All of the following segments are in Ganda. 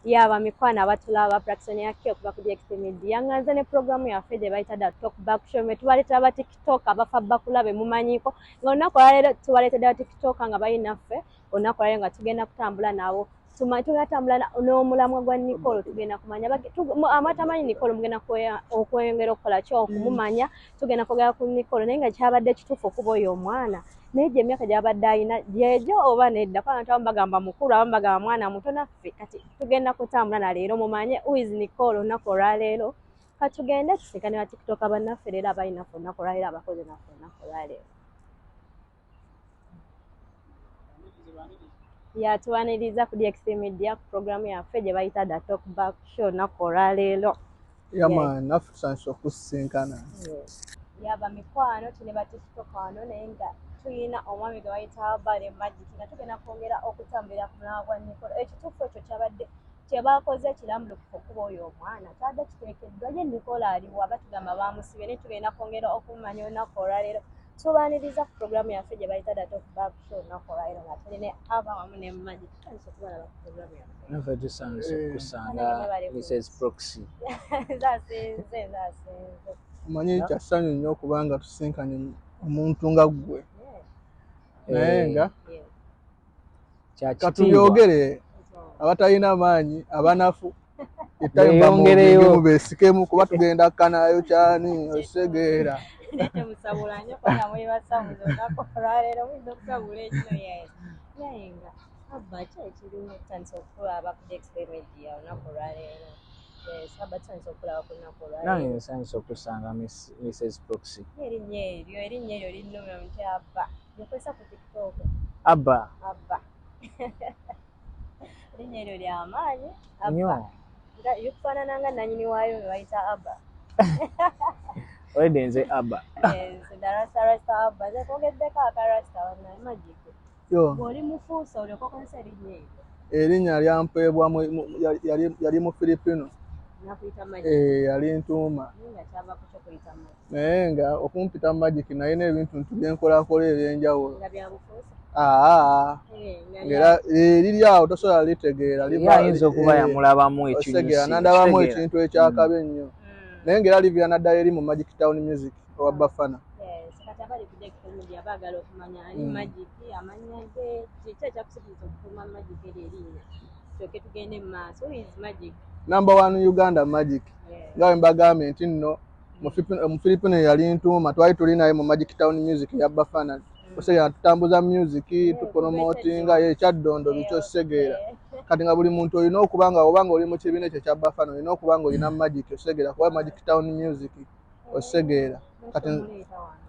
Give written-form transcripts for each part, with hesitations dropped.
yaba mikwana abatulaba Praxon yake okuva ku DXT Media nganze ne programu yaffe gye bayita da Talk Back Show metubaleeta aba TikTok abafa bakulabe mumanyiko ng'olunaku olwaleero tubaleetedde aba TikTok nga bayinaffe olunaku olwaleero nga tugenda kutambula nabo tugatambula n'omulamwa gwa Nicole tugenda kumanya amatamanyi Nicole mugenda okweyongera okukola ki okumumanya tugenda kwogera ku Nicole naye nga kyabadde kituufu okuba oyo omwana naye gye emyaka gy'abadde alina gyejo oba nedda kuba abantu abamu bagamba mukulu abamu bagamba mwana muto naffe kati tugenda kutambula na leero mumanye who is Nicole olunaku olwaleero katugende tusinkane ba TikTok bannaffe leero abayinaffe olunaku olwaleero abakozi naffe olunaku olwaleero yatuwaniriza ku DXT Media ku programu yaffe gye bayita da Talk Back Show olunaku olwaleero yama naffe tusanise okusinkana yaba mikwano tune ba TikTok wano naye nga tuyina omwami gwe bayita Bale Magic nga tugenda kwongera okutambulira ku mulamwa gwa Nicole ekituufu ekyo kyabadde kyebakoze kirambulukufu okuba oyo omwana kyabadde kiteekeddwa ye Nicole aliwo abatugamba bamusibye naye tugenda kwongera okumanya olunaku olwaleero tubaaniriza ku programu yaffe gye bayita da Talk Back Show olunaku olwaleero nga tulina aba wamu ne Magic tutandise okubalaba ku programu yaffe naffe tusanise okusanga Mrs. Proxy zasinze omanyi kyassanyu nnyo okubanga tusinkanye omuntu nga ggwe naye nga katubyogere abatalina maanyi abanafu etayimbamu beesikemu kuba tugenda kanayo kyani osegeera musabula nnyo kubanga muli basamuzi olunaku olwaleero muyinza okusabula ekino naye nga abba ki ekirimu tutandise okulaba ku DXT Media olunaku olwaleero abba tutandise okulaba ku lunaku olwaleero nange nsanyuse okusanga Mrs. Proxy erinnya eryo linnumira muti abba lyokozesa ku TikTok abba erinnya eryo lyamaanyi nnyo nga likufaanana nga nannyini waayo we bayita abba olede nze abba rasta abba ze kogeddeko akarasta wanaye Magic bw'oli mufuusa olyoka okozesa erinnya eryo erinnya lyampeebwa yali mu Filipino yali ntuuma naye nga okumpita Magic naye n'ebintu byenkolaakola ebyenjawulo ng'era liri awo tosobola litegeera ayinza okuba yamulabamu ekinyusi n'andabamu ekintu ekyakabe ennyo naye ng'era livya naddala eri mu Magic Town Music owa Bafana abali ku DXT Media baagala okumanya ani Magic amanya ge kiki ekyakusikiriza okukuuma Magic erinnya tuke tugende mu maaso who is Magic #1 Uganda Magic nga bwe mbagambye nti nno mu Filipino yali ntuuma twali tuli naye mu Magic Town Music ya Bafana osegera tutambuza music tupromotinga ekyaddondo bikyo segeera kati nga buli muntu olina okubanga obanga oli mu kibiina ekyo kya Bafana olina okubanga olina Magic osegeera kuba Magic Town Music osegeera kati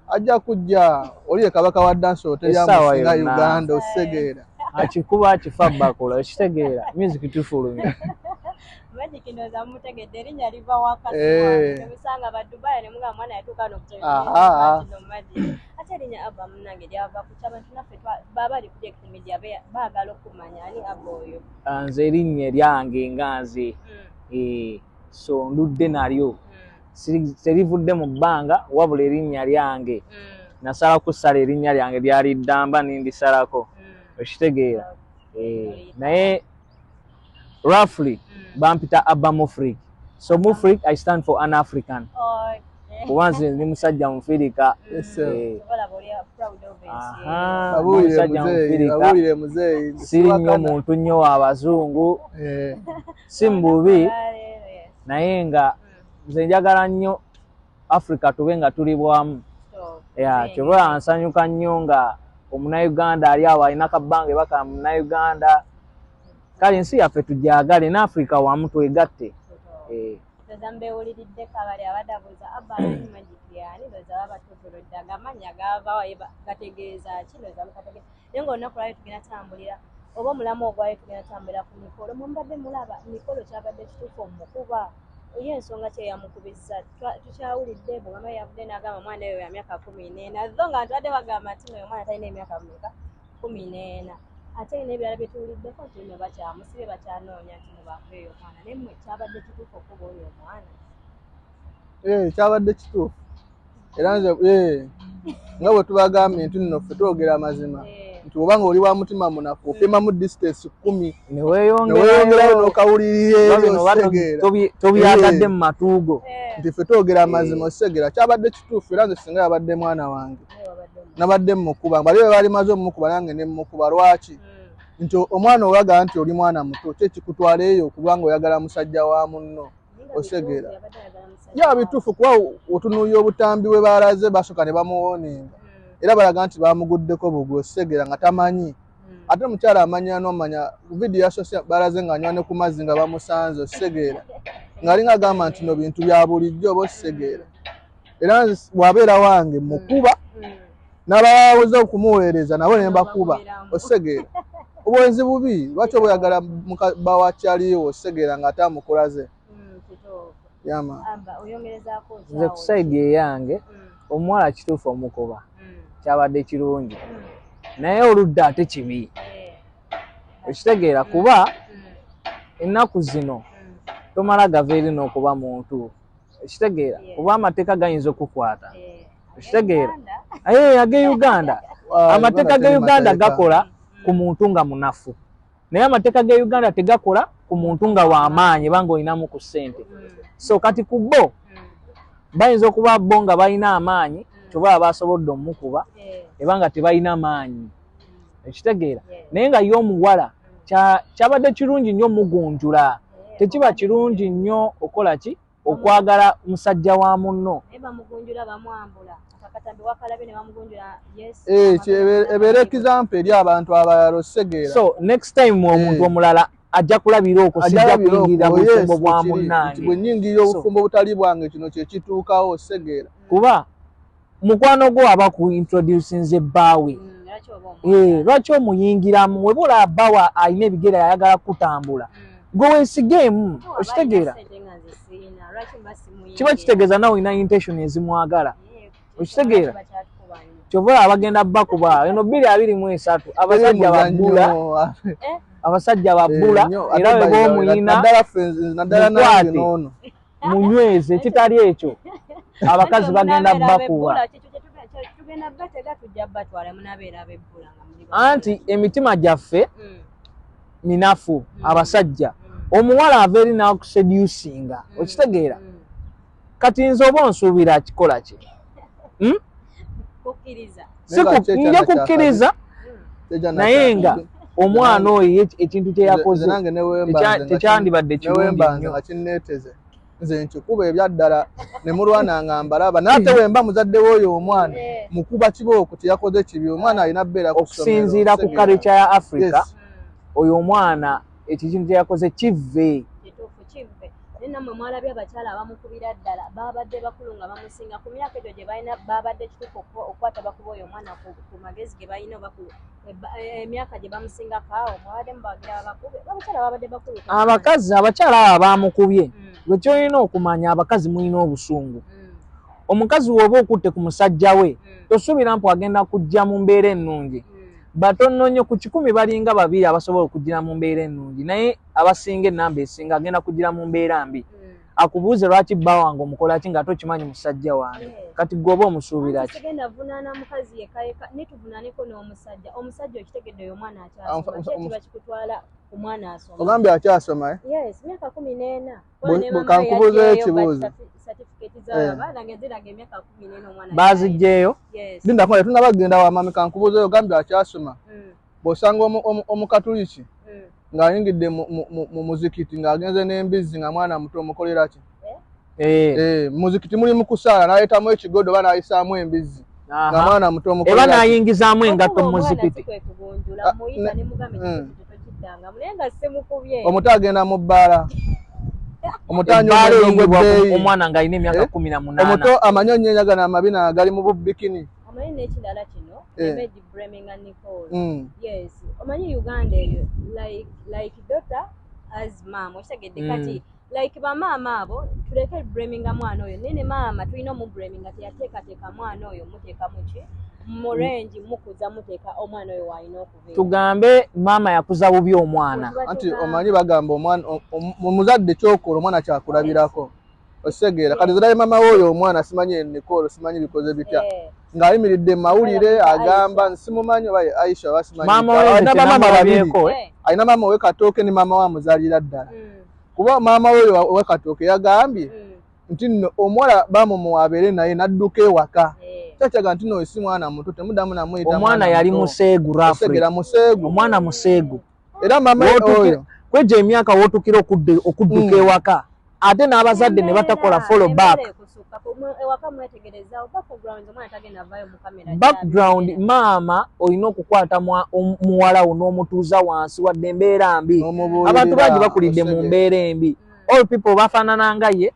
ajja kujja oli kabaka wa dance hotel ya Musinga Uganda osegeera akikuba akifa bakola ekitegeera music tufulumya Magic ndoza mutegedde erinnya liva wakati wange musanga ba Dubai ne muga mwana yatuuka n'okutema Magic ate erinnya abba munange lyava ku ky'abantu naffe baba ali ku DXT Media baagala okumanya ani abba oyo nze erinnya lyange nga nze so ndudde nalyo serivudde mu bbanga wabula erinnya lyange nasala kusala erinnya lyange lyali ddamba nindisalako okitegeera naye roughly bampita Abba Mufrik so Mufrik I stand for an African kubanze ndi musajja mufirika siri nnyo muntu nnyo w'abazungu si mububi naye nga nze njagala nnyo Africa tube nga tuli bwamu kyobola nsanyuka nnyo nga omunauganda ali awo alina kabbange baka munauganda kale ensi yaffe tujagale ne Africa wamu twegatte mbewuliridde kabali abadabuza abba ani Magic yani loza babatutuludde agamanya gava gategeeza ki loza mukategeeza naye ng'olunaku lwali tugenda tambulira oba omulamu ogwali tugenda tambulira ku Nicole mumbadde mulaba Nicole kyabadde kituufu Omukuba ye ensonga kyeyamukubizza tukyawulidde bwegamba yavudde n'agamba omwana oyo ya myaka 14 azzo nga ntwadde bagamba nti oyo omwana talina emyaka 14 ate n'ebirala bye tuwuliddeko nti nno bakyamusibye bakyanoonya nti mubaveeyo omwana naye mmwe kyabadde kituufu okuba oyo omwana kyabadde kituufu era nze nga bwe tubagambye nti nno ffe twogera amazima nti obanga oli wa mutima munafu opima mu distance 10 neweyongerayo n'okawuliriyeyo Segera tobyagadde mu matuugo nti ffe twogera amazima Segera kyabadde kituufu era nze singa yabadde mwana wange nabadde mmukuba bali be bali maze omumukuba nange ne mmukuba lwaki nti omwana olaga nti oli mwana muto kye kikutwala eyo kubanga oyagala musajja wa munno Segera ya bituufu kuba otunuuya obutambi bwe balaze basooka ne bamuwooninga era balaga nti bamuguddeko bugwe Segera nga tamanyi ate mukyala amanya n'omanya vidiyo yasoose balaze ng'anywa ne ku mazzi nga bamusanze Segera ng'alinga agamba nti no bintu bya bulijjo oba Segera era bw'abeera wange mukuba n'abaweze okumuweereza nabo ne mbakuba Segera obwenzi bubi lwaki oba oyagala bawakyaliwo Segera ng'ate amukulaze yama nze ku sayidi eyange omuwala kituufu omukuba kyabadde kirungi naye oludda ate kibi okitegeera kuba ennaku zino tomala gava eri n'okuba muntu okitegeera kuba amateeka gayinza okukwata okitegeera age Uganda amateeka ge Uganda gakola ku muntu nga munafu naye amateeka ge Uganda tegakola ku muntu nga w'amaanyi banga olinamu ku ssente so kati ku bo bayinza okuba bo nga balina amaanyi kyobaba basobodde omukuba ebanga tebalina maanyi ekitegeera naye nga y'omuwala kyabadde kirungi nnyo mugunjula tekiba kirungi nnyo okola ki okwagala musajja wa munno ebeera example eri abantu abalala Segera so next time omuntu omulala ajja kulabira okwo sijja kuyingirira mu bufumbo bwa munnange bwe nnyingirira obufumbo butali bwange kino kye kituukawo Segera kuba mukwano gwo aba ku introducinze bbaawe lwaki omuyingiramu webula bbaawe alina ebigere ayagala kutambula gwe weesigeemu okitegeera kiba kitegeeza nawe olina intention ezimwagala okitegeera kyova abagenda bakuba eno 223 abasajja babbula abasajja babbula era we boomuyina mukwate munyweze ekitali ekyo abakazi bagenda bakuba anti emitima gyaffe minafu abasajja omuwala ava eri n'akuseducinga okitegeera kati nze oba onsuubira kikola kye nja kukkiriza naye nga omwana oyo ekintu kye yakoze tekyandibadde kirungi nnyo nze nkikuba ebyaddala ne mulwananga mbalaba naate wemba muzadde w'oyo omwana mukuba kibooko teyakoze kibi omwana alina bbeera okusinziira ku kalecha ya Africa oyo omwana ekintu kye yakoze kive namwe mwalabye abakyala abamukubira ddala babadde bakulu nga bamusinga ku myaka egyo gye balina babadde kituufu okukwata bakuba oyo omwana ku magezi ge balina emyaka gye bamusingako awo mwabadde mubawagira bakube abakyala babadde bakulu abakazi abakyala abo bamukubye gwe kyolina okumanya abakazi mulina obusungu omukazi woba okutte ku musajja we tosuubira mpu agenda kujja mu mbeera ennungi batono ku 10 balinga 2 abasobola okugira mu mbeera ennungi naye abasinga enamba esinga agenda kugira mu mbeera mbi akubuuze lwaki bba wange omukola ki nga tokimanyi musajja wange kati gwe oba omusuubira ki tugenda vunaana mukazi yekayeka netuvunaaneko n'omusajja omusajja okitegedde oyo omwana akyasoma kiba kikutwala ku mwana asoma ogambye akyasoma yes myaka 14 kankubuuza ekibuuzo certificate z'abaana ngeziraga emyaka 14 omwana baziggyeyo linda kwa tunabagenda wa mami kankubuuza oyo ogambye akyasoma bw'osanga omukatuliki ng'ayingidde mu muzikiti ng'agenze n'embizzi nga mwana muto omukolera ki muzikiti muli mu kusaala n'ayitamu ekigodo oba n'ayisaamu embizzi nga mwana muto omukolera eba n'ayingizaamu engatto mu muzikiti omuto agenda mu bbaala omwana ng'alina emyaka 18 omuto amanyi onnyenyagana amabina agali mu bubikini omanyi n'ekirala kino Image Breming and Nicole yes omanyi Uganda eyo like daughter as mom okitegedde kati like bamaama abo tuleke Breminga mwana oyo nene maama tulina omu Breminga teyateekateeka mwana oyo muteeka muki murenji mukuza muteeka omwana oyo waalina okubeera tugambe maama yakuza bubi omwana anti omanyi bagamba omwana muzadde kyokola omwana kyakulabirako osegeera kati ziraye maama w'oyo omwana simanyi Nicole simanyi bikoze bitya ng'ayimiridde mawulire agamba nsimumanyi oba Aisha basimanyi Mama we mama babiri babiri alina mama we Katooke ne mama wa muzaalira ddala kuba mama we Katooke yagambye nti nno omuwala bamumuwa abeere naye n'adduka ewaka kyakyaga nti nno si mwana muto temudamu namuyita omwana yali museegu rafusegera museegu omwana museegu era mama oyo kweja emyaka wootukira okudduka ewaka ate n'abazadde ne batakola follow back background maama olina okukwata muwala wo n'omutuuza wansi wadde embeera mbi abantu bangi bakulidde mu mbeera embi all people bafaanana nga ye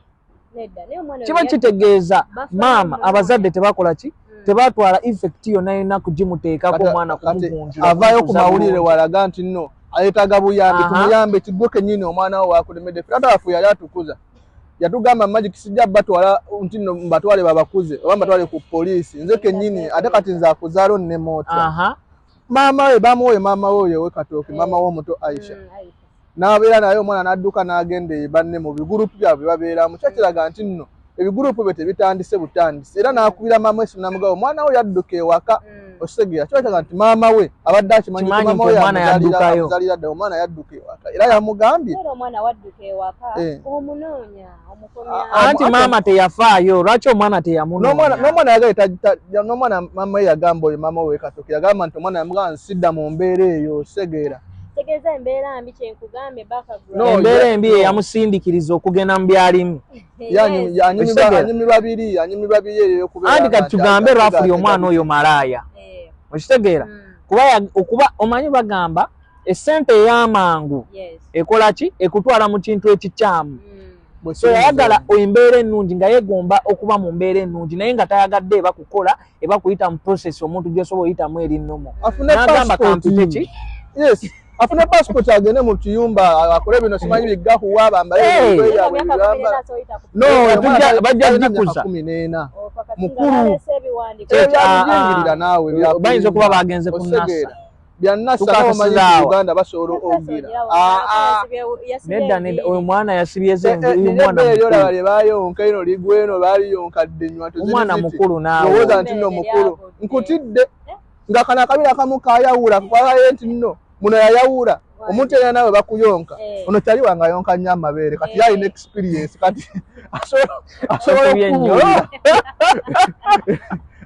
kiba kitegeeza maama abazadde tebakola ki tebatwala effect yonna yonna kugimuteekako omwana kumugunjula avaayo ku mawulire walaga nti nno ayetaaga buyambi tumuyambe kigwe kennyini omwana wo wakulemedde ffe tataafu yali atukuza yatugamba magic sijja batwala nti nno mbatwale babakuze oba mbatwale ku poliisi nze kennyini ate kati nze akuzaalo nnemootya maama we bamuwoye maama we oyo we Katooke maama w'omuto Aisha n'abeera naye omwana n'adduka n'agenda banne mu bigurupu byabwe babeeramu kyakiraga nti nno ebigurupu bye tebitandise butandise era n'akubira maama we sinamugaba omwana we yadduka ewaka osegera kyakiraga nti maama we abadde akimanyi maama we yamuzaalira ddala omwana yadduka ewaka era yamugambye anti maama teyafaayo lwaki omwana teyamunoonya n'omwana yagaye n'omwana maama we yagamba oyo maama we Katooke yagamba nti omwana yamugamba nsidda mu mbeera eyo osegera tegeza embeera mbi kyenkugambe background embeera embi eyamusindiikiriza okugenda mu byalimu anyumirwa biri anti kati tugambe lwafuli omwana oyo malaaya okitegeera okuba omanyi bagamba essente ey'amangu ekola ki ekutwala mu kintu ekikyamu so yayagala embeera ennungi nga yegomba okuba mu mbeera ennungi naye nga tayagadde eba kukola eba kuyita mu process omuntu gyesobola oyitamu erinnomo n'agamba kampute ki afune passport agende mu kiyumba akole bino simanyi bigahuwa bambaye bajja gikuza mukulu yingirira naawe bayinza okuba bagenze ku nasa byannasa Uganda basobola ogira nedda oyo mwana yasibyeze bali bayonka ino ligweno baliyonka nywa omwana mukulu naawe lowooza nti nno mukulu nkutidde nga kana akabira akamu kayawula kwabaye nti nno muno yayawula omuntu era nawe bakuyonka ono kyali wanga yonka nnyo amabeere kati yalina experience kati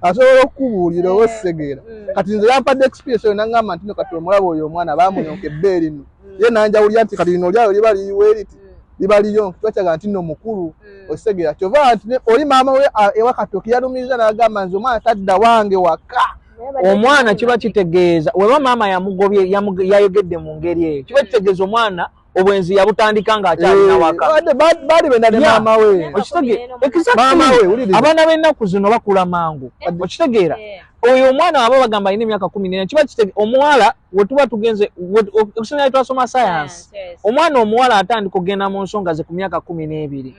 asobola okubuulira oba osegera kati nze yampadde experience eyo nangamba nti no kati omulaba oyo omwana bamuyonka ebbeeri no ye nanjawulira nti kati lino lyayo liba liyiwa eriti liba liyonka twakyaga nti nno mukulu osegera kyova nti oli maama we ewa Katooke yalumiriza n'agamba nze omwana tadda wange waka omwana kiba kitegeeza weba maama yamugobye yayogedde mu ngeri eyo kiba kitegeeza omwana obwenzi yabutandika ng'akyalina waka baali benda ne maama we abaana b'ennaku zino bakula mangu okitegeera oyo omwana waba bagamba alina emyaka 14 kiba kitegeeza omuwala wetuba tugenze okusinga twasoma science omwana omuwala atandika okugenda mu nsonga ze ku myaka 12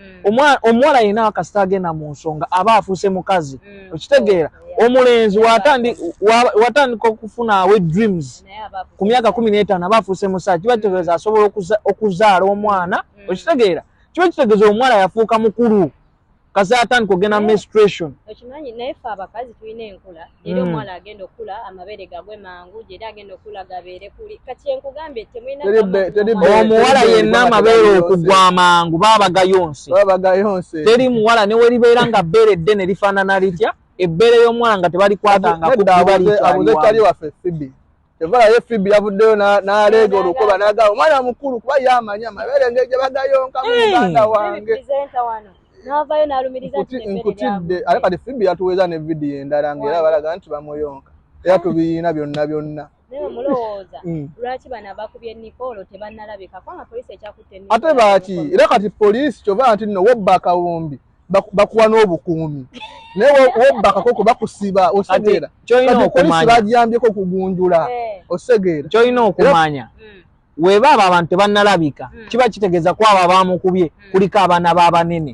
omuwala yenna akasita agenda mu nsonga aba afuuse mukazi okitegeera omulenzi watandika okufuna awe dreams ku myaka 15 aba afuuse musaza kiba kitegeeza asobola okuzaala omwana okitegeera kiba kitegeeza omuwala yafuuka mukulu kasi atandika okugenda menstruation okimanyi naye ffe abakazi tulina enkula era omwana agenda okula amabeere gagwe mangu gyeri agenda okula gabeere kuli kati enkugambye temulina omuwala yenna amabeere okugwa amangu baba gayonse teri muwala ne weribeera nga bbeere eddene lifaanana litya ebbeere y'omwana nga tebalikwatanga abuze kyali waffe Fibi evala ye Fibi yavuddeyo n'aleega olukoba n'agamba omwana mukulu kuba yamanya amabeere engeri gye bagayonka mu Uganda wange n'avaayo n'alumiriza nkutidde ate kati Fibi yatuweeza ne vidiyo endala ng'era balaga nti bamuyonka era tubiyiina byonna naye mulowooza lwaki bano abakubye Nicole tebannalabika kubanga poliisi ekyakutte ate baaki era kati poliisi kyova nti nno wobba akawumbi bakuwa n'obukuumi naye wobbakako bakusiba osegeera poliisi bagiyambyeko okugunjula osegeera kyolina okumanya weba abo abantu tebannalabika kiba kitegeeza ku abo abamukubye kuliko abaana b'abanene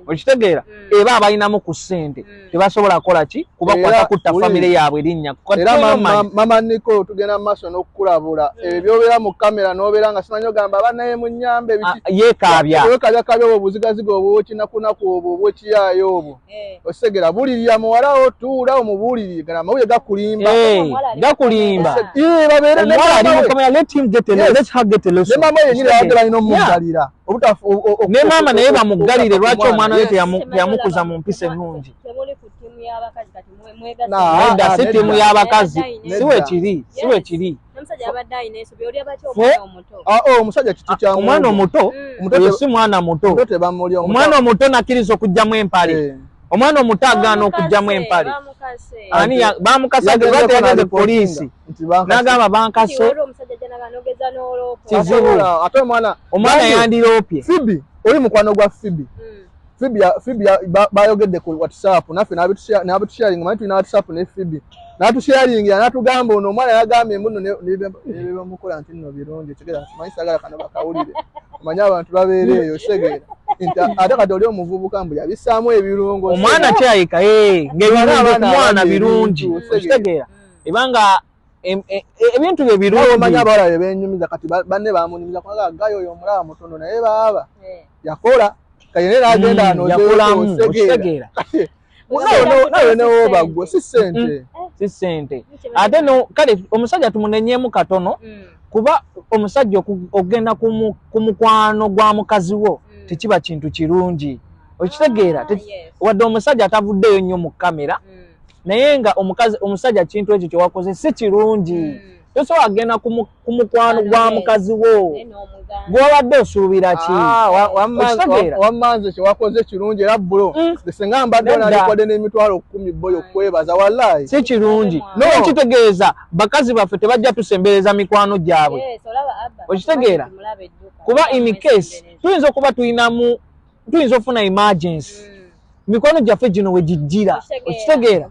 okitegeera eba abalinamu ku ssente tebasobola kukola ki kuba kwata kutta famire yaabwe erinnya era mama Nicole tugenda mu maaso n'okukulabula ebyobeera mu kamera n'obeera nga simanyi ogamba banaye mu nnyambe yeekaabya obwo obuzigaziga obwo kinakunaku obwo obwekiyaayo obwo osegera bulirira muwala otuula omubuulirire gana amawulire gakulimba babeere ne mama yenyini ayagala alina omuggalira ne mama naye bamuggalire lwaki omwana we teyamukuza mu mpisa ennungi nedda si ttiimu y'abakazi siwe kiri omusajja kiti kya omwana omuto oyo si mwana muto omwana omuto nakkiriza okugjamu empale omwana omuto agaana okugjamu empale ani bamukasa bategeeze poliisi n'agamba bankase kizibu ate omwana yandiroopye Fibi oli mukwano gwa Fibi bayogedde ku WhatsApp naffe n'abitusharinga manyi tulina WhatsApp ne Fibi n'atusharingira n'atugamba ono omwana yagambye embuno nebamukola nti nno birungi tegera simanyi sagala kano bakawulire manyi abantu babeera eyo segeera ate kati oli omuvubuka mbu yabissaamu ebirungo omwana kyayika ng'omwana birungi okitegeera ebanga ebintu bye birungi omanyi abawala bye benyumiza kati banne bamunyumiza kubanga gayo oyo omulaba mutono naye baaba yakola kayene n'agenda yakolamu okitegeera nawe newoba gwe si ssente ate kale omusajja tumunenyeemu katono kuba omusajja okugenda ku mukwano gwa mukazi wo tekiba kintu kirungi okitegeera wadde omusajja atavuddeyo nnyo mu kamera naye nga omusajja kintu ekyo kyewakoze si kirungi tosobola agenda ku mukwano gwa mukazi wo gw'obadde osuubira ki wammanze kyewakoze kirungi era bulo senga mbadde onalikodde n'emitwalo 10 boyo okwebaza wallahi si kirungi n'ekitegeeza bakazi baffe tebajja tusembereza mikwano gyabwe okitegeera kuba in case tuyinza okuba tuyinza ofuna emergency mikono gyaffe gino wegijjira okitegeera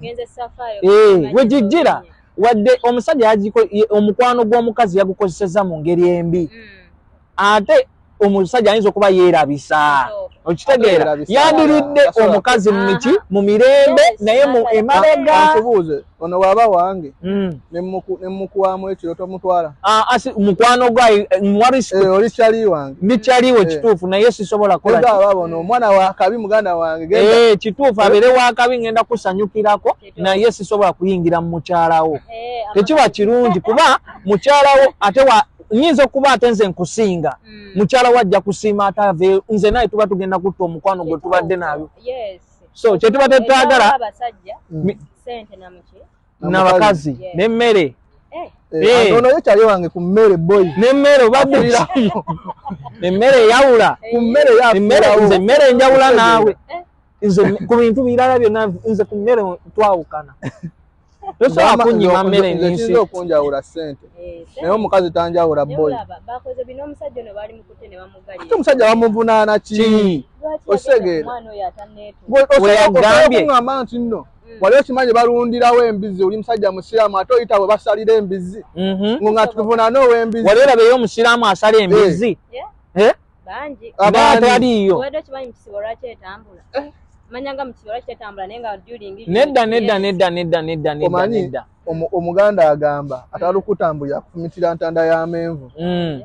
wegijjira wadde omusajja omukwano gw'omukazi yagukozeseza mu ngeri embi ate omusajja ayinza okuba yeerabisa okitegeera yandiridde omukazi mu mirembe naye emabega nkubuuze ono waaba wange nemukuwamu ekiro tomutwala mukwano gwa oli kyali wange ndikyaliwo kituufu naye sisobola kolabono omwana wakabi muganda wange kituufu abeere wakabi ngenda kusanyukirako naye sisobola kuyingira mu mukyalawo tekiba kirungi kuba mukyalawo ate nyinza okuba ate nze nkusinga mukyala wajja kusiima ate ave nze naye tuba tugenda kutta omukwano gwe tubadde nabyo so kyetuba tetwagala n'abakazi n'emmere ono yekyali wange ku mmere boy n'emmere obadde emmere eyawula nze emmere enjawula naawe nze ku bintu birala byonna nze ku mmere twawukana tosobola kunyima mmere nyinsi okunjawula ssente naye omukazi tanjawula boy ate omusajja bamuvunaana ki osegeera weyagambye nti nno wali okimanyi balundirawo embizi oli musajja musiraamu ate oyita bwe basalira embizi nga tuvunaana ow'embizi wali olabeyo omusiraamu asala embizi ate aliiyo nedda omuganda agamba atalukutambulira kufumitira ntanda y'amenvu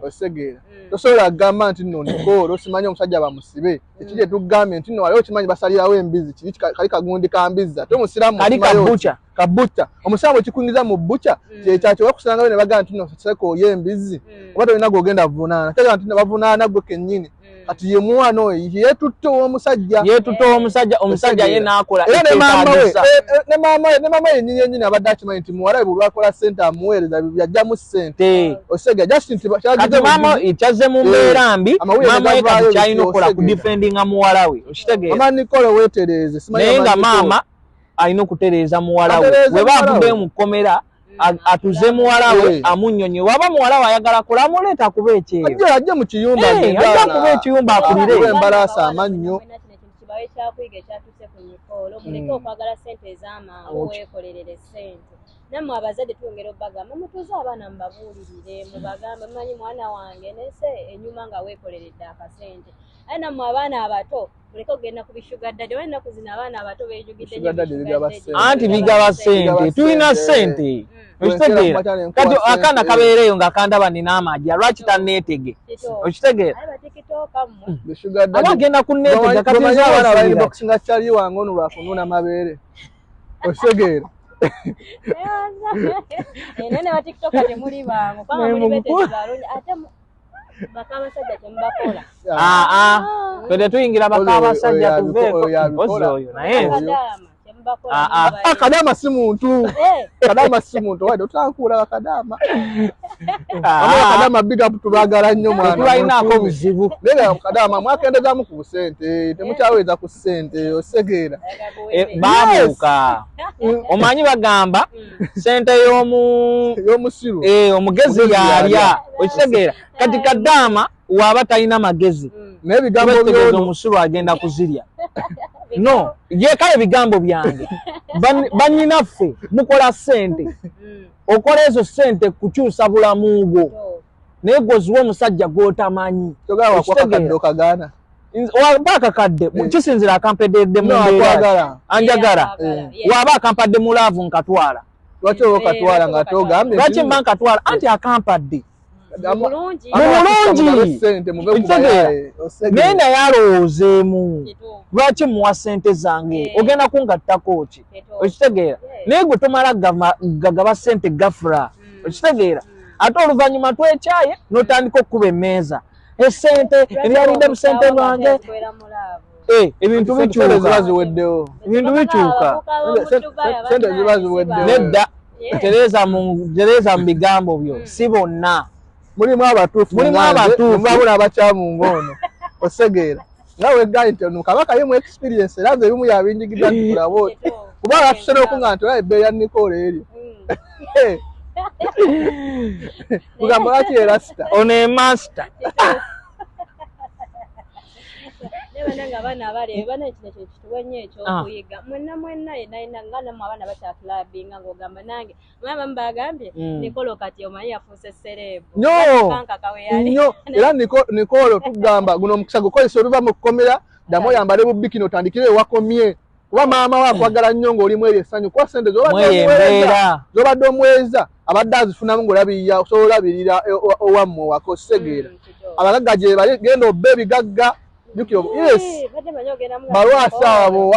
osegeera tosobola agamba nti nno Nicole osimanyi omusajja bamusibe ekiri etugambye nti nno wali okimanyi basalirawo embizi kiri kali kagundi ka mbizi ate omusiraamu kali kabuca omusiraamu ekikuyingiza mu buca kyekyakyo wakusangayo ne bagamba nti nno seko oy'embizi oba tolina gogenda vunaana tegera nti bavunaana gwe kennyini kati ye mwana oyo yeetutte omusajja ye n'akola ne maama yennyini abadde akimanyi nti muwala we bulwakola ssente amuweereza yajjamu ssente osega kati maama ekyaze mu mbeera mbi maama ye kati kyalina okukola ku defendinga muwala we okitegeera mama Nicole weetereeze naye nga maama alina okutereeza muwala we weba avuddeyo mu kkomera atuze muwala we amunnyonye waba muwala we ayagala kola amuleeta kuba ekyeyo ajje mu kiyumba ajja kuba ekiyumba akulire embalaasa amannyo kibawe kyakuyiga ekyatuse ku Nicole omuleke okwagala ssente ez'amangu weekolerere ssente nammwe abazadde twongera obbagamba mutuuze abaana mubabuulirire mubagambe mumanyi mwana wange nese enyuma nga weekoleredde akasente aye nammwe abaana abato muleke okugenda ku bishugaddadi oba ennaku zino abaana abato beeyujugidde anti bigaba sente tulina sente okitegeera kati akaana kabeereyo nga kandaba nina amajja lwaki tanneetege okitegeera aba agenda kunneetega kati nga kyali wange ono lwakununa mabeere okitegeera nene ba TikTok temuli bangu kama muli betezi balungi ate bakabasajja temubakola twede tuyingira bakabasajja tuveeko mpozi oyo naye Kadama si muntu. Kadama si muntu. Wadi otankuula bakadama. Kadama big up tubagala nnyo mwana. Tulinaako buzibu. Nega kadama mwakendezamu ku sente. Temukyaweza ku sente osegeera. Baabuuka. Omanyi bagamba sente y'omusiru. Omugezi yalya. Okisegeera. Kati kadama waba talina magezi. N'ebigambo by'ono omusiru agenda kuzirya. No, ye kale bigambo byange. Bannyinaffe mukola sente. Okola ezo sente kukyusa bulamu bwo. Naye gwoziwa omusajja gw'otamanyi. Togawa kwakadde okagaana. Waba akakadde kisinzira akampedde mu mbeera. Anjagala. Waba akampadde mu laavu nkatwala. Lwaki okatwala nga togambye? Lwaki mba nkatwala anti akampadde. Mulungi. Naye naye alowoozeemu. Lwaki muwa sente zange? Ogenda kungattako ki? Okitegeera? Naye gwe tomala gagaba sente gafula. Okitegeera? Ate oluvannyuma twekyaye n'otandika okkuba emmeeza. Esente ebyalidde mu sente lwange. Ebintu bikyuka. Ebintu bikyuka. Sente ziba ziweddewo. Nedda. Tereza mu bigambo byo. Si bonna. Mulimu abatuufu. Mubabula abakyamu ngono. Osegeera. Nawe gali nti Kabaka ye mu experience era nze ebimu yabinjigidde tukulabo. Kuba batusene okunga nti ebbeeyi ya Nicole eri. Kugamba lwaki era sita. Ono e master. Nga abaana abalebe bana ekino kye kituwenye ekyokuyiga mwenna yenayina nga namwe abaana bakyakilabinga ng'ogamba nange mama mbagambye Nicole kati omanyi yafuuse serebu nnyo era Nicole tugamba guno omukisa gukozesa oluva mu kkomera ddamu oyambale bubikini otandikire ewakomye kuba maama we akwagala nnyo ng'olimu eri essanyu kuba sente z'obadde omuweeza abadde azifunamu ng'olabirira osobola olabirira owammwe wako segeera abagagga gye bali genda obba ebigagga yes. Balwasa abo.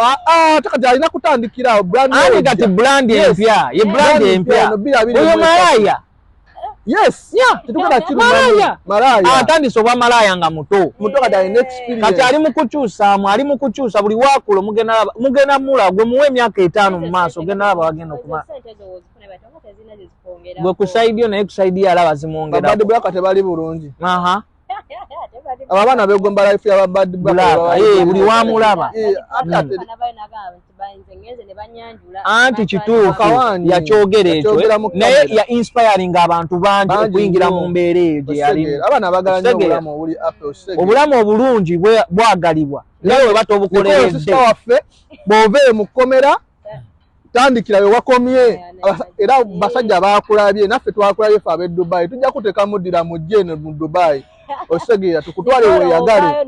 Takati alina kutandikira brand new. Kati brand empya. Ye brand empya. Oyo malaya. Yes. Yeah. Tetukana kiru malaya. Atandise obwa malaya nga muto. Muto kati alina experience. Kati ali mu kukyusa buli wakulo mugenda mula gwe muwe emyaka 5 mu maaso genda laba bagenda okuma. Gwe kusaidio naye kusaidia alaba zimwongera. Bad black tebali bulungi. Abaana begomba life ya bad black buli wamulaba anti kituufu yakyogera ekyo naye ya inspiring abantu bangi okuyingira mu mbeera eyo gye yali. Abaana bagala nnyo obulamu obuli apple obulamu obulungi bwagalibwa naye bata obukoleredde waffe bw'oveeye mu kkomera tandikira we wakomye era basajja bakulabye naffe twakulabye ffe ab'e Dubai tujja kuteeka muddira mu jjeno mu Dubai osegeera tukutwale weeyagale.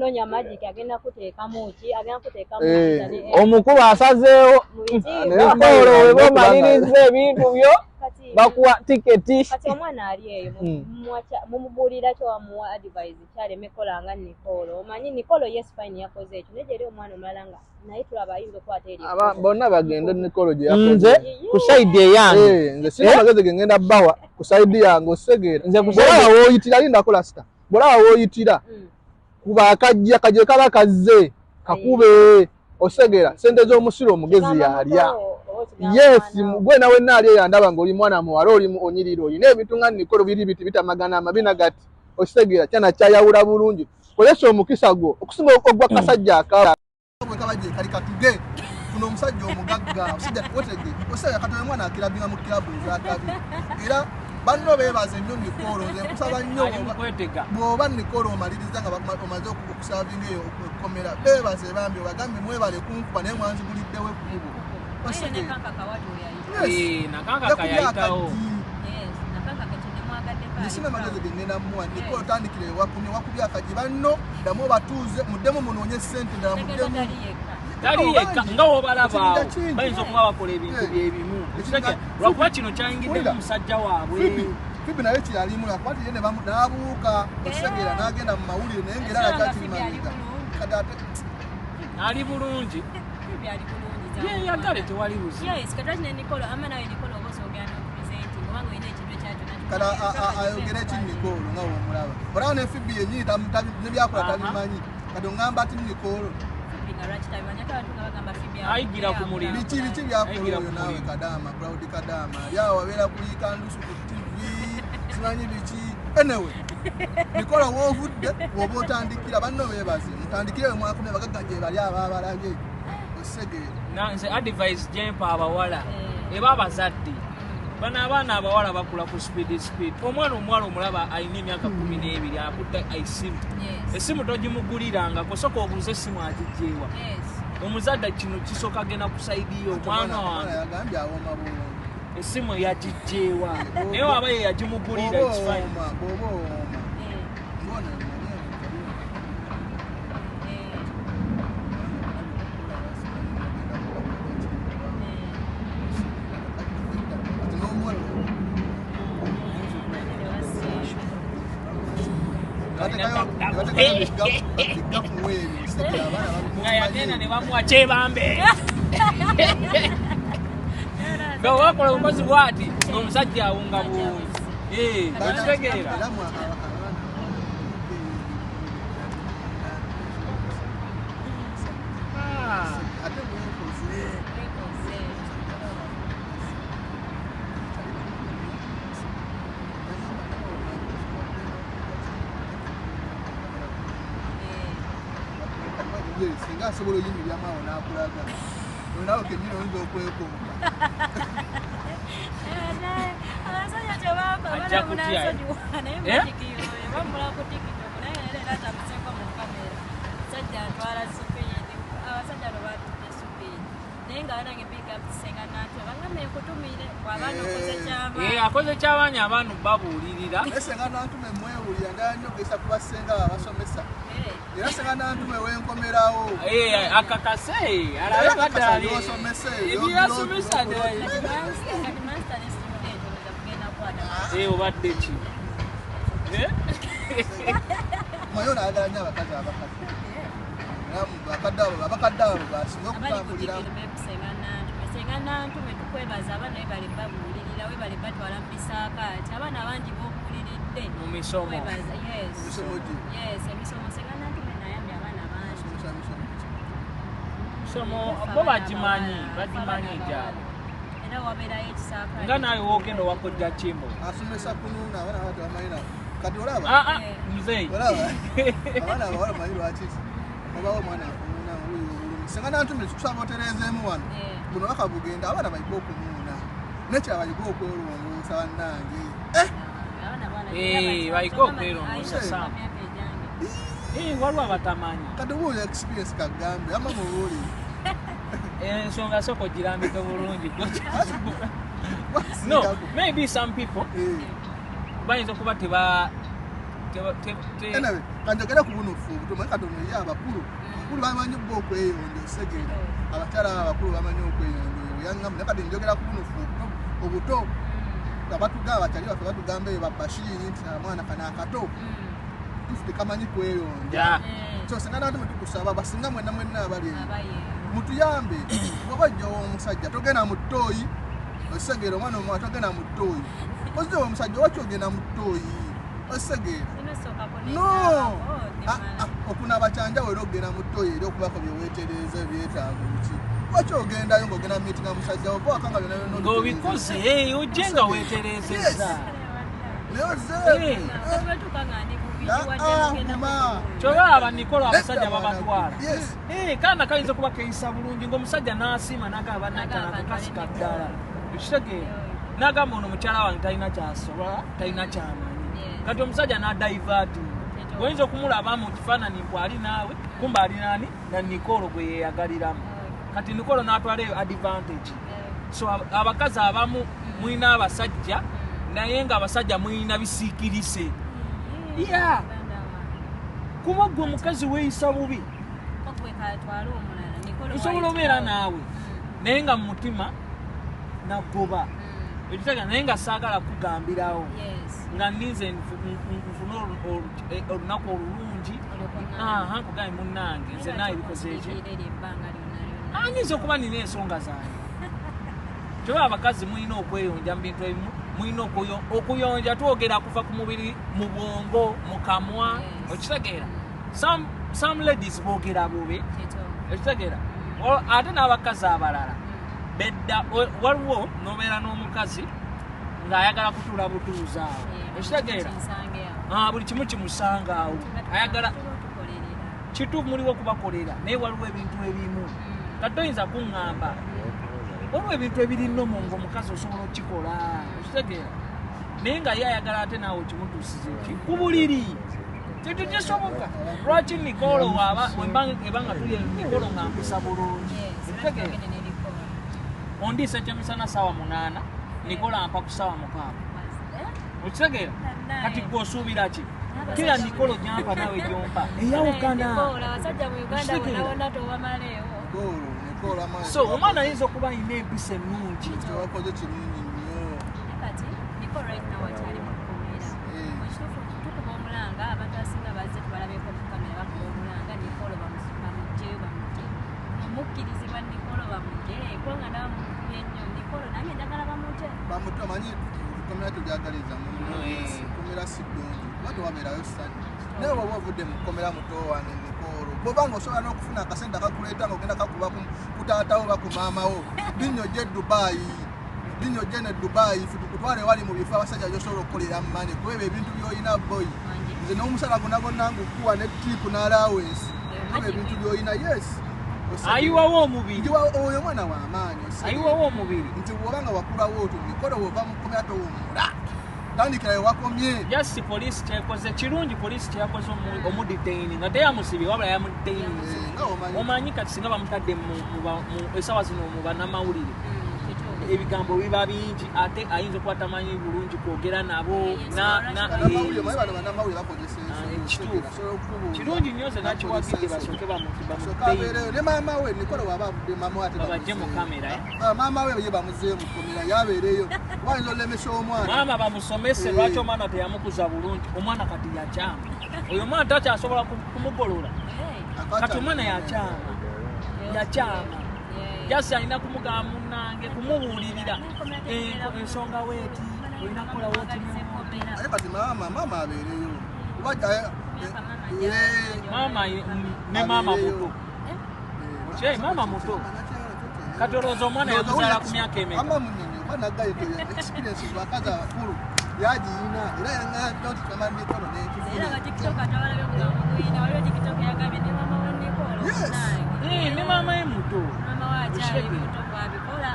Omukuba asazeewo Nicole weba omaliriza ebintu byo bakuwa tiketi. Kati omwana ali eyo mumubuulira kyo wamuwa advice kyaleme kolanga Nicole. Omanyi Nicole yes fine yakoze ekyo naye eri omwana omulala nga naye tulaba ayinza okwata eri. Bonna bagende Nicole gye yakoze. Nze ku side eyange. Nze sina magezi ge ngenda bawa ku side yange osegeera. Nze ku side wooyitira linda kola sita. Bw'olaba wooyitira kuba akajja kaje kaba kazze kakube osegeera sente z'omusiru omugezi yalya. Yes, gwe nawe nali yandaba ng'oli mwana muwala oli onyirira olina ebintu nga Nicole biri biti bitamagana amabina gati osegeera kyana kyayawula bulungi kolesa omukisa gwo okusinga ogwa kasajja akawa bwe kabaje kali katuge kuno omusajja omugagga omusajja twotege osegeera katowe mwana akirabinga mu kilabu z'akabi era banno beebaze nnyo Nicole nze nkusaba nnyo bw'oba Nicole omaliriza nga omaze okusavinga eyo okukomera beebaze bambi obagambe mwebale kunkuba naye mwanziguliddewo ekumugo nakanga kayayitawo nisina magezi gengenda muwa Nicole tandikire wakubya akaji banno damu batuuze muddemu munoonye ssente ndala muddemu taliyeka nga wobalabaawo bayinza okuba bakola ebintu byebimu lwakuba kino kyayingidde musajja waabwe Fibi naye kyalimu yakwati yene n'abuuka osegera n'agenda mu mawulire naye ngera alakyakiri mabega kadate ali bulungi yeyagale tewali buzi kala ayogera eki Nicole nga womulaba olaba ne Fibi yenyini nebyakola tabimanyi kati ongamba ati Nicole ayigira ku mulimu biki byakola oyo naawe Kadama Proud Kadama yawo wabeera kuyiika ndusu ku TV simanyi biki anyway Nicole woovudde woba otandikira banno beebaze mutandikire mwakomye bagagga gye bali abaabalage osegere nze advice gyempa abawala eba abazadde bano abaana abawala bakula ku speed omwana omuwala omulaba alina emyaka 12 akudde esimu esimu togimuguliranga kosoka obuuze esimu agijjeewa omuzadde kino kisooka agenda kusaidiyo omwana wange esimu yagijjeewa naye waba ye yagimugulira ekifaanyi nga yagenda ne bamuwa kyebambe nga wakola omukozi bwati omusajja awunga buwunzi okitegeera singa asobola oyimiriramu awo n'akulaga onawo kenyini oyinza okwekomba ajja kutya akoze kyabanya abantu babuulirira esenga nantume mwewulira ndayanyogesa kubasenga babasomesa era senga nantume wenkomerawo akakase alabe badali ebyasomesa obadde ki mwayo naagala nnyo abakazi abakadde abo basinga okutambuliramu nantume tukwebaza abaana webali babuulirira webali batwala mu bisaakaati abaana bangi bobuuliridde mu misomo emisomo senga nantume nayambye abaana bangi misomo bo bagimanyi gyabo era wabeerayo ekisaakaati nga naawe woogenda owakojja kimbo asomesa kunuuna abaana bati bamanyina kati olaba muzeeyi abaana abawala manyi lwakiki obawo omwana akunuuna obulumi senga nantume kikusaba otereezeemu wano buno bakabugenda abaana bayiga okumuuna nekyaba bayiga okwelongoosa bannange bayiga okwelongoosa sama waliwo abatamanyi kati obuuza experience kagambe ama mubuuli ensonga soko ogirambike bulungi no maybe some people bayinza okuba kanjogera ku bunufu obutomanyi katono ye abakulu bamanyi bba okweyonja osegera abakyala abakulu bamanyi okweyonja oyangamu nakati njogera ku bunufu obuto abatugamba bakyali baffe batugamba eyo babashiri nti amwana kana akato tufuti kamanyi kweyonja so singa nantu tukusaba basinga mwenna abali mutuyambe wabajja omusajja togenda mu ttooyi osegera omwana omwana togenda mu ttooyi ozze omusajja wakyogenda mu ttooyi osegera no okunaba cyanjawo era okugenda mu ttooyi era okubako byeweetereza ebyetaago biki wakyogendayo ng'ogenda miitinga musajja oba wakanga byonna ng'obikoze ojje nga weeterezeza kyolaba Nicole abasajja babatwala kaana kayinza okuba keeyisa bulungi ng'omusajja n'asiima n'agamba bannakana kasika ddala ekitegeera n'agamba ono mukyala wange talina kyasobola talina kyamanyi kati omusajja n'adaivatinga oyinza okumulaba mu kifaananyi mbu ali naawe kumba ali nani na Nicole gwe yeeyagaliramu kati Nicole n'atwala eyo advantage. So abakazi abamu mwina abasajja naye nga abasajja mwina bisiikirise. Yeah. Kuba gwe omukazi weeyisa bubi. Osobola obeera naawe naye nga mu mutima nagoba. Ekitega naye nga saagala kugambirawo nga nnize nfune olunaku olulungi. Kugambe munnange nze naye bikoze eki. Anyinza okuba nina ensonga zange. Kyokka abakazi mulina okweyonja mu bintu ebimu, mulina okuyonja twogera kuva ku mubiri mu bwongo mu kamwa. Okitegeera some ladies boogera bubi. Okitegeera ate n'abakazi abalala bedda waliwo n'obeera n'omukazi ng'ayagala kutuula butuuzi awo. Okitegeera buli kimu kimusanga awo ayagala kituufu muliwo okubakolera naye waliwo ebintu ebimu kati toyinza kuŋŋamba waliwo ebintu ebiri nnomo ng'omukazi osobola okikola. Okitegeera naye nga ye ayagala ate naawe kimutuusiza eki ku buliri kintu kisoboka. Lwaki Nicole ebanga tuli Nicole nga mpisa bulungi. Okitegeera ondiisa ekyemisana ssaawa 8 Nicole ampa ku ssaawa 6. Okitegeera kati gwe osuubira ki? Kila Nicole gyampa nawe gyompa eyawukana. So omwana ayinza okuba alina empisa ennungi. Naye bw'oba ovudde mu kkomera muto wange Nicole bw'obanga osobola n'okufuna akasente akakuleeta ng'ogenda kakuba ku taatawo oba ku maamawo binyojje ne Dubai tukutwale wali mu bifo abasajja gy'osobola okukolera mu mane kuba ebyo ebintu by'olina boy nze n'omusala gonna gonna ngukuwa ne tipu n'alawensi ebyo ebintu by'olina yes. Ayiwawo omubiri. Oyo mwana w'amaanyi. Ayiwawo omubiri. Nti bw'obanga wakulawo otyo Nicole bw'ova mu kkomera towummula. Tandikira we wakomye. Just police kyekoze kirungi police kyeyakoze omudetaining nga teyamusibye wabula yamudetaining. Omanyi kati singa bamutadde mu essaawa zino mu bannamawulire ebigambo biba bingi ate ayinza okuba tamanyi bulungi kwogera nabo kirungi nnyo ze nakiwagidde basooke bamuteeyo ne maama we Nicole waba avudde maama ate babajje mu kamera maama we ye bamuzeeyo mu kkomera yabeereyo wayinza olemesa omwana maama bamusomese lwaki omwana teyamukuza bulungi omwana kati yakyama oyo omwana takyasobola kumugolola kati omwana yakyama jasi alina kumugamba munnange kumubuulirira ensonga weeti olina kukola wooti naye kati maama abeereyo maama ne maama muto maama muto kati olowooza omwana yamuzaala ku myaka emeka naggayo experience bakazi abakulu yagiyina era yanatukama Nicole ne maama ye muto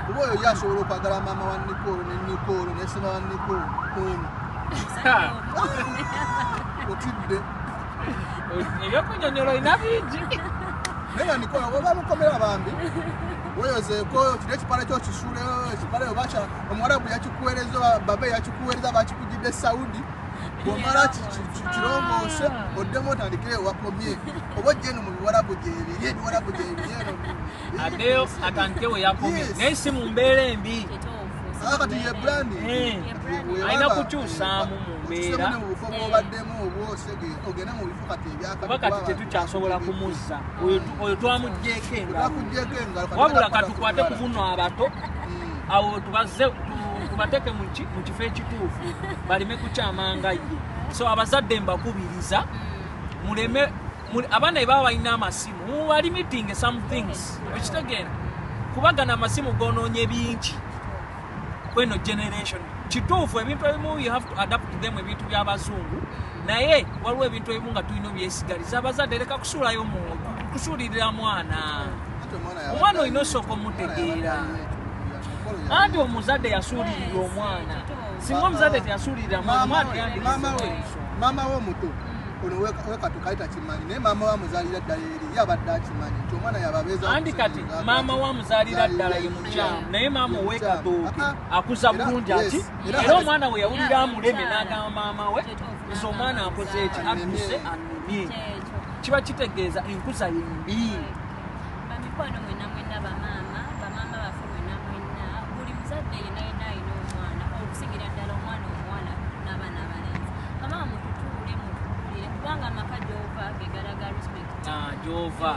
kuba oyo yasobola okwagala maama wa Nicole ne Nicole ne sseba wa Nicole otidde ebyokunyonyola olina bingi naye nga Nicole oba mukomera bambi weyozeeko kiri ekipale kyo kisuuleyo ekipale obaca omuwarabu yakikuweereza babe yakikuweereza bakikugidde Saudi bw'omala kirongoose oddemu otandikire wakomye oba ojjeno mu biwarabu gyebiri ebiwarabu gyebiri eno addeyo atandike we yakomye naye si mu mbeera embi kati ye brandi alina kukyusaamu mu mbeera mubifo bwobaddemu obwosege ogende mu bifo kati oba kati tetukyasobola kumuzza oyo twamugjeeko engalo wabula katukwate ku buno abato awo tubateeke mu kifo ekituufu baleme kukyamanga ye so abazadde mbakubiriza muleme abaana ebaba balina amasimu mubalimiting some things ekitegeera kubagana amasimu gonoonye bingi kweno generation kituufu ebintu ebimu you have to adapt to them ebintu by'abazungu naye waliwo ebintu ebimu nga tulina obyesigaliza abazadde leka kusuulirira mwana omwana olina osooka omutegeera anti omuzadde yasuulirira omwana singa omuzadde teyasuulirira mwana maama we omuto ono weka tukaita kimanyi naye maama wa muzaalira ddala eri yabadde akimanyi nti omwana yababeeza andi kati maama wa muzaalira ddala ye mukyamu naye maama owekatooke akuza bulungi ati era omwana we yawulira amuleme n'agamba maama we nti omwana akoze eki adduse annumye kiba kitegeeza enkuza yembi. bamikwano mwena mwena bamaama baffe mwena mwena buli muzadde yenna yenna alina omwana okusingira ddala omwana omuwala n'abaana abalenzi bamaama mututuule mututuulire kubanga amaka gy'ova ge galaga respect gy'ova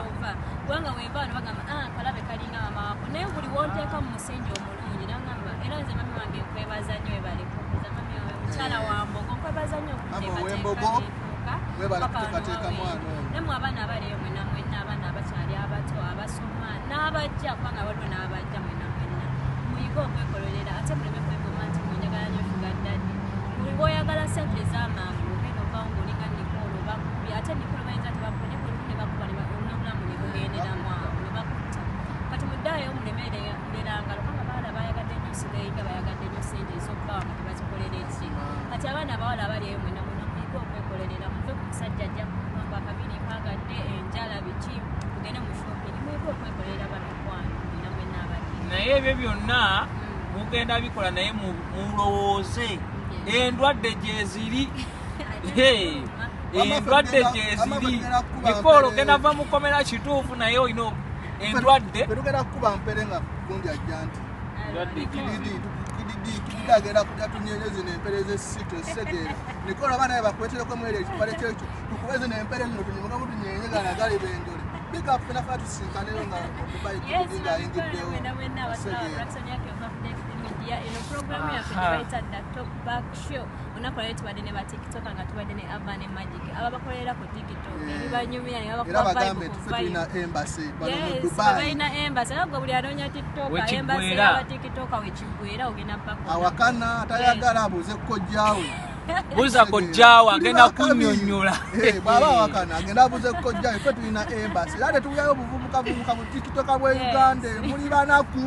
kubanga weva wano bagamba kalabe kalinga mama wako naye buli wonteeka mu musingi omulungi nagamba era nze mami wange nkwebaza nnyo webalekuza mami wawe mukyala wa mbogo nkwebaza nnyo okuteekateeka namwe abaana abaliyo mwena mwena abaana abakyali abato abasoma n'abajja kubanga waliwo n'abajja mwena mwena muyiga okwekololera ate muleme kwegoma nti mwenjagala nnyo fugaddadi buli bw'oyagala sente ez'amangu bino obawo ng'olinga Nicole oba kubi ate Nicole bayinza tebakole buli ne bakuba olunamulamu ne bugenderamu awo ne bakutta kati muddaayo mulemererangalo kubanga abawala bayagadde nnyo sigayinga bayagadde nnyo sente ez'okubawa nga tebazikolera eki kati abaana abawala abaliyo mwena mwena muyiga okwekololera muve ku musajja ajja kugamba akabiri mpagadde enjala biki mugende mu shopping muyiga okwekololera bamikwano mwena mwena abali naye ebyo byonna mugenda bikola naye mulowooze endwadde gyeziri endwadde gyeziri Nicole ogenda va mukomera kituufu naye olina endwadde tugenda kukuba mpere nga gundi ajja nti kididi agenda kujja tunyenyezi n'empere z'essito essegeera Nicole abaana be bakwetereko mwere ekipale kyekyo tukubeze n'empere zino tunyimuka mu tunyenyega nagali bendole bika fena fa tusinkaneyo nga okubayi kididi ng'ayingiddewo eno programu yaffe gyebayita dda Talk Back Show olunaku lwaleero tubadde ne batiktok nga tubadde ne Urban Magic aba bakolera ku tiktok ebibanyumira ne babakubalina embassy balina embassy era gwe buli anoonya tiktok embassy y'abatiktok wekigwera ogenda mpaka awakana atayagala abuuze kkojjaawe buuza kojjaawe agenda kunnyonnyola bw'aba awakana agenda abuuze kkojjaawe ffe tulina embassy era tetuwulirayo obuvubuka mu tiktok bwe Uganda muli banaku